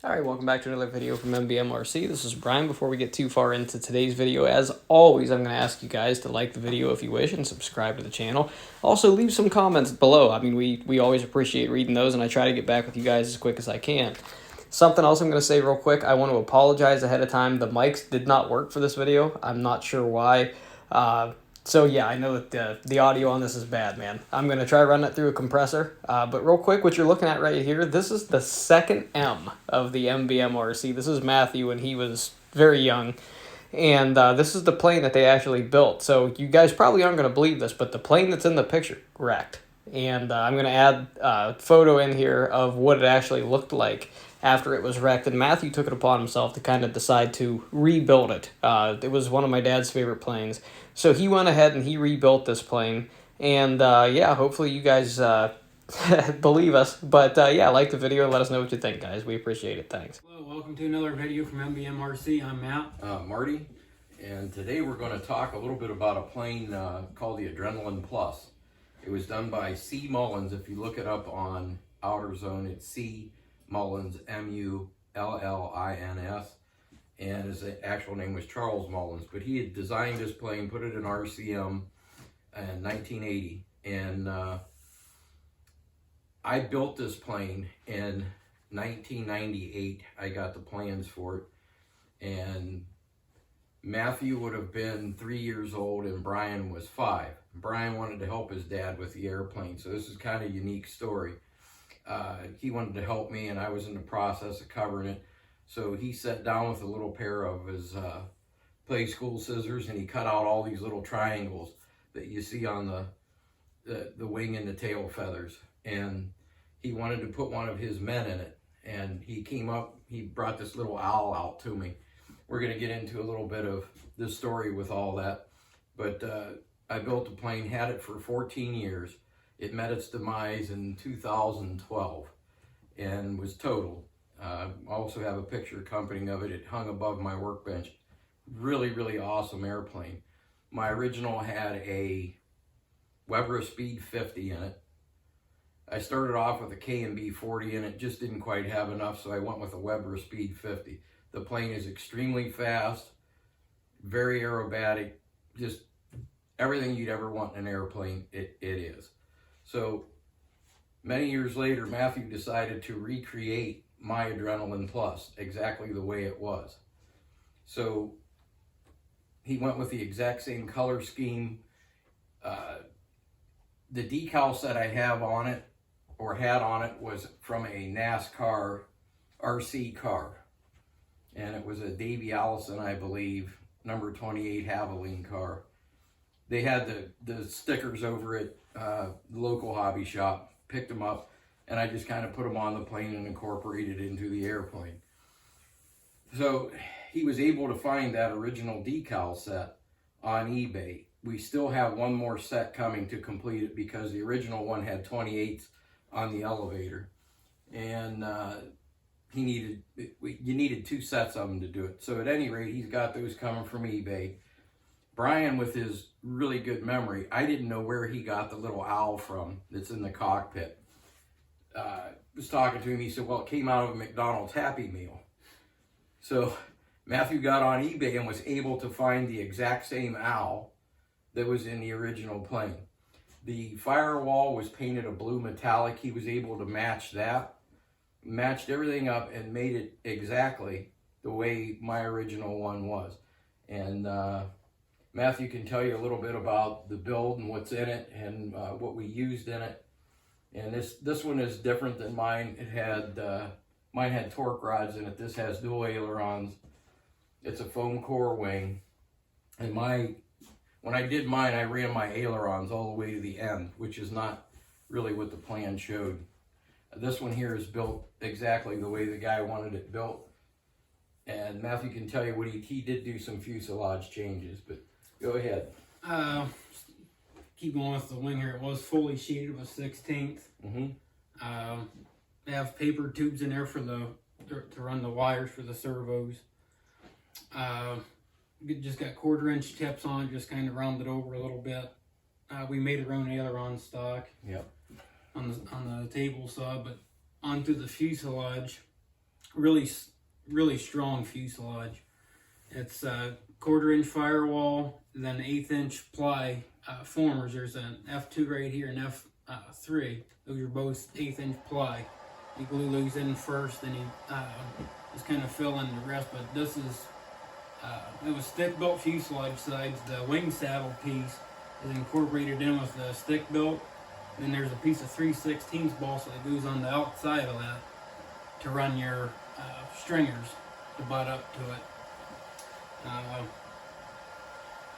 Alright, welcome back to another video from MBMRC. This is Brian. Before we get too far into today's video, as always, I'm going to ask you guys to like the video if you wish and subscribe to the channel. Also, leave some comments below. I mean, we always appreciate reading those, and I try to get back with you guys as quick as I can. Something else I'm going to say real quick, I want to apologize ahead of time. The mics did not work for this video. I'm not sure why. So yeah, I know that the audio on this is bad, man. I'm going to try run it through a compressor. But real quick, what you're looking at right here, this is the second M of the MBMRC. This is Matthew when he was very young. And this is the plane that they actually built. So you guys probably aren't going to believe this, but the plane that's in the picture wrecked. And I'm going to add a photo in here of what it actually looked like after it was wrecked. And Matthew took it upon himself to kind of decide to rebuild it. It was one of my dad's favorite planes. So he went ahead and he rebuilt this plane. And yeah, hopefully you guys believe us. But yeah, like the video and let us know what you think, guys. We appreciate it. Thanks. Hello, welcome to another video from MBMRC. I'm Matt. Marty, and today we're going to talk a little bit about a plane called the Adrenaline Plus. It was done by C. Mullins. If you look it up on Outer Zone, it's C. Mullins, M-U-L-L-I-N-S, and his actual name was Charles Mullins. But he had designed this plane, put it in RCM in 1980, and I built this plane in 1998. I got the plans for it, and Matthew would have been 3 years old and Brian was 5. Brian wanted to help his dad with the airplane, so this is kind of a unique story. He wanted to help me, and I was in the process of covering it. So he sat down with a little pair of his play school scissors, and he cut out all these little triangles that you see on the wing and the tail feathers. And he wanted to put one of his men in it. And he came up, he brought this little owl out to me. We're going to get into a little bit of the story with all that. But I built the plane, had it for 14 years. It met its demise in 2012 and was totaled. I also have a picture accompanying of it. It hung above my workbench. Really, really awesome airplane. My original had a Weber Speed 50 in it. I started off with a K&B 40 and it just didn't quite have enough, so I went with a Weber Speed 50. The plane is extremely fast, very aerobatic, just everything you'd ever want in an airplane, it is. So many years later, Matthew decided to recreate my Adrenaline Plus exactly the way it was. So he went with the exact same color scheme. The decal set I have on it, or had on it, was from a NASCAR RC car. And it was a Davey Allison, I believe, number 28 Havoline car. They had the stickers over at the local hobby shop, picked them up, and I just kind of put them on the plane and incorporated into the airplane. So he was able to find that original decal set on eBay. We still have one more set coming to complete it because the original one had 28s on the elevator. And you needed 2 sets of them to do it. So at any rate, he's got those coming from eBay. Brian, with his really good memory, I didn't know where he got the little owl from that's in the cockpit. Was talking to him, he said, well, it came out of a McDonald's Happy Meal. So Matthew got on eBay and was able to find the exact same owl that was in the original plane. The firewall was painted a blue metallic. He was able to match that, matched everything up, and made it exactly the way my original one was. And Matthew can tell you a little bit about the build and what's in it and what we used in it. And this one is different than mine. It had mine had torque rods in it. This has dual ailerons. It's a foam core wing. And when I did mine, I ran my ailerons all the way to the end, which is not really what the plan showed. This one here is built exactly the way the guy wanted it built. And Matthew can tell you what he did do some fuselage changes, but go ahead. Keep going with the wing here. It was fully sheeted with 16th. They have paper tubes in there for to run the wires for the servos. We just got 1/4-inch tips on it, just kind of rounded over a little bit. We made our own aileron stock. Yep. On the table saw, but onto the fuselage, really strong fuselage. It's a 1/4-inch firewall, then 1/8-inch ply formers. There's an F2 right here and F3. Those are both 1/8-inch ply. You glue those in first, then you just kind of fill in the rest. But this is it was stick-built fuselage sides. The wing saddle piece is incorporated in with the stick-built. Then there's a piece of 3/16 balsa that goes on the outside of that to run your stringers to butt up to it.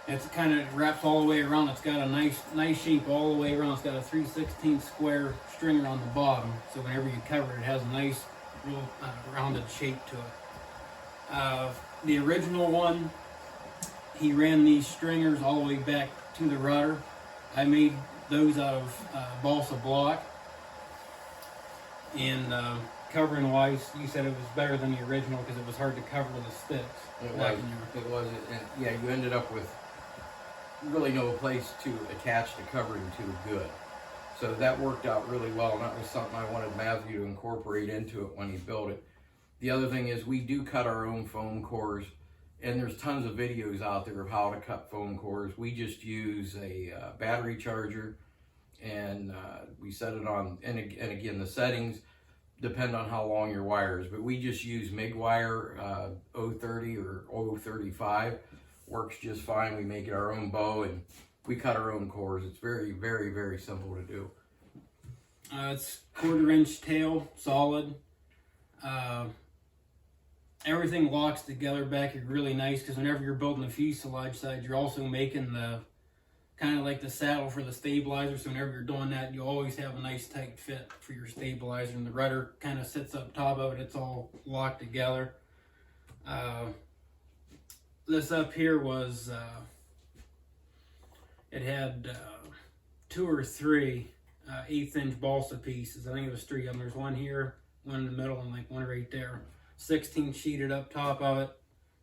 It's kind of wraps all the way around. It's got a nice shape all the way around. It's got a 3/16 square stringer on the bottom, so whenever you cover it, it has a nice, real rounded shape to it. The original one, he ran these stringers all the way back to the rudder. I made those out of balsa block. And covering wise, you said it was better than the original because it was hard to cover with the sticks. It was, and yeah, you ended up with really no place to attach the covering to good. So that worked out really well, and that was something I wanted Matthew to incorporate into it when he built it. The other thing is we do cut our own foam cores, and there's tons of videos out there of how to cut foam cores. We just use a battery charger, and we set it on, and again, the settings depend on how long your wire is, but we just use MIG wire, 030 or 035. Works just fine. We make it our own bow, and we cut our own cores. It's very, very, very simple to do. It's 1/4-inch tail, solid. Everything locks together back here really nice, because whenever you're building the fuselage side, you're also making the kind of like the saddle for the stabilizer. So whenever you're doing that, you always have a nice tight fit for your stabilizer, and the rudder kind of sits up top of it. It's all locked together. This up here was it had 2 or 3 1/8-inch balsa pieces. I think it was 3 of them. There's one here, one in the middle, and like one right there. 16 sheeted up top of it.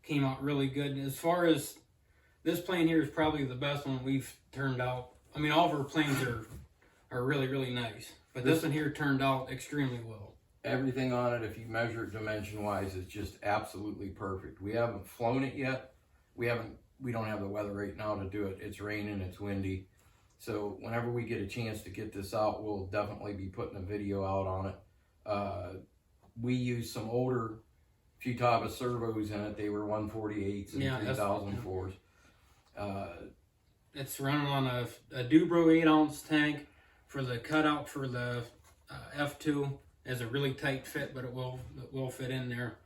Came out really good. And as far as this plane here is probably the best one we've turned out. I mean, all of our planes are really, really nice. But this one here turned out extremely well. Everything on it, if you measure it dimension-wise, is just absolutely perfect. We haven't flown it yet. We don't have the weather right now to do it. It's raining, it's windy. So whenever we get a chance to get this out, we'll definitely be putting a video out on it. We used some older Futaba servos in it. They were 148s and 3004s. It's running on a Dubro 8-ounce tank. For the cutout for the F2, has a really tight fit, but it will fit in there.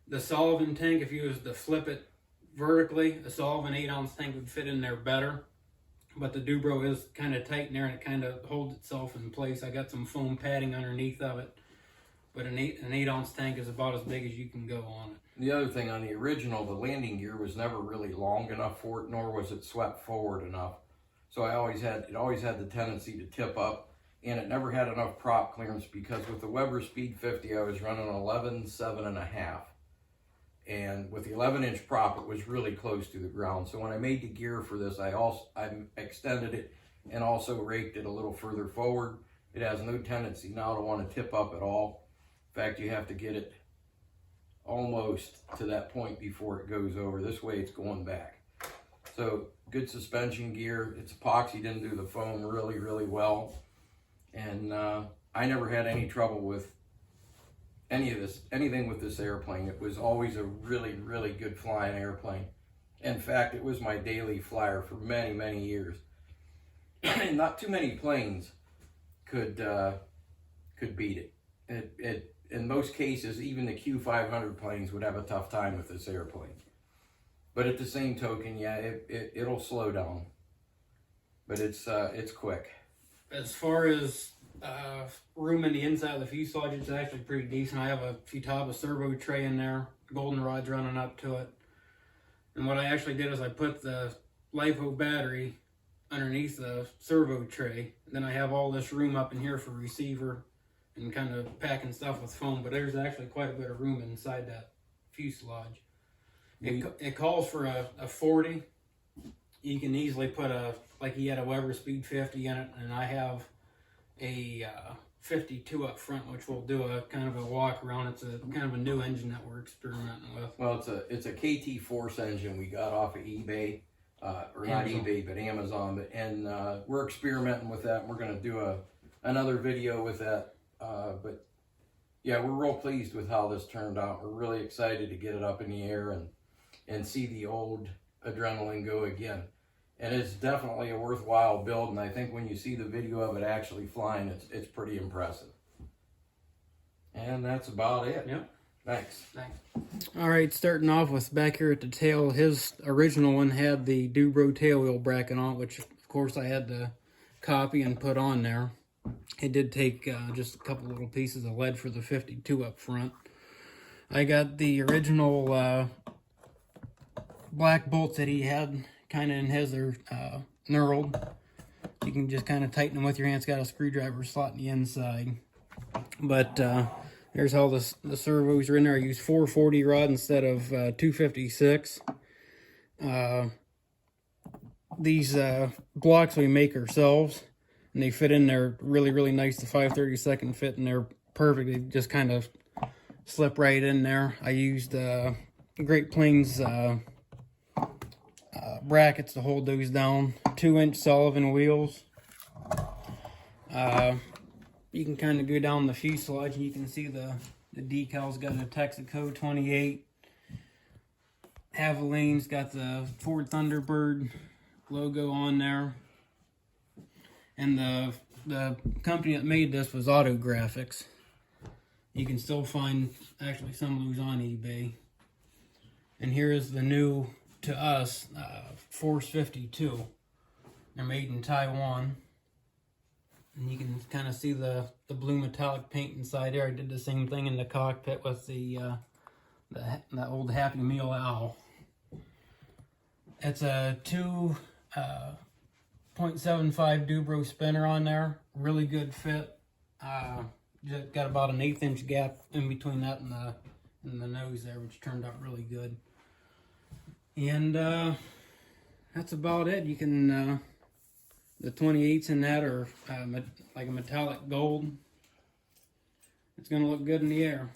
The Sullivan tank, if you was to flip it vertically, a Sullivan 8-ounce tank would fit in there better. But the Dubro is kind of tight in there, and it kind of holds itself in place. I got some foam padding underneath of it. But an 8-ounce tank is about as big as you can go on it. The other thing on the original, the landing gear was never really long enough for it, nor was it swept forward enough. So it always had the tendency to tip up, and it never had enough prop clearance, because with the Weber Speed 50, I was running 11.7.5. And with the 11-inch prop, it was really close to the ground. So when I made the gear for this, I extended it and also raked it a little further forward. It has no tendency now to want to tip up at all. In fact, you have to get it almost to that point before it goes over. This way it's going back. So good suspension gear. It's epoxied into the foam really, really well. And I never had any trouble with anything with this airplane. It was always a really, really good flying airplane. In fact, it was my daily flyer for many, many years. Not too many planes could beat it. It in most cases, even the Q500 planes would have a tough time with this airplane. But at the same token, yeah, it'll slow down. But it's quick. As far as room in the inside of the fuselage, it's actually pretty decent. I have a Futaba servo tray in there, goldenrod's running up to it. And what I actually did is I put the LiPo battery underneath the servo tray. Then I have all this room up in here for receiver and kind of packing stuff with foam. But there's actually quite a bit of room inside that fuselage. It calls for a 40. You can easily put like he had a Weber Speed 50 in it, and I have a 52 up front, which we'll do a kind of a walk around. It's a kind of a new engine that we're experimenting with. Well, it's a KT Force engine we got off of eBay, or not Amazon. eBay, but Amazon. And we're experimenting with that. And we're going to do another video with that. But yeah, we're real pleased with how this turned out. We're really excited to get it up in the air and see the old Adrenaline go again. And it's definitely a worthwhile build, and I think when you see the video of it actually flying, it's pretty impressive. And that's about it. Yep. Thanks. All right, starting off with back here at the tail, his original one had the Dubro tail wheel bracket on it, which of course I had to copy and put on there. It did take just a couple little pieces of lead for the 52 up front. I got the original black bolts that he had kind of in his, they're knurled. You can just kind of tighten them with your hand. It's got a screwdriver slot in the inside. But there's how the servos are in there. I use 440 rod instead of 256. These blocks we make ourselves, and they fit in there really, really nice. The 5/32 fit in there perfect. They just kind of slip right in there. I used Great Plains brackets to hold those down. 2-inch Sullivan wheels. You can kind of go down the fuselage and you can see the decals got a Texaco 28. Haviland's got the Ford Thunderbird logo on there. And the company that made this was Autographics. You can still find actually some of those on eBay. And here is the new, to us, Force 52. They're made in Taiwan. And you can kind of see the blue metallic paint inside there. I did the same thing in the cockpit with the old Happy Meal owl. It's a 2.75 Dubro spinner on there. Really good fit. Just got about an 1/8 inch gap in between that and the nose there, which turned out really good. And that's about it. You can the 28s in that are like a metallic gold. It's going to look good in the air.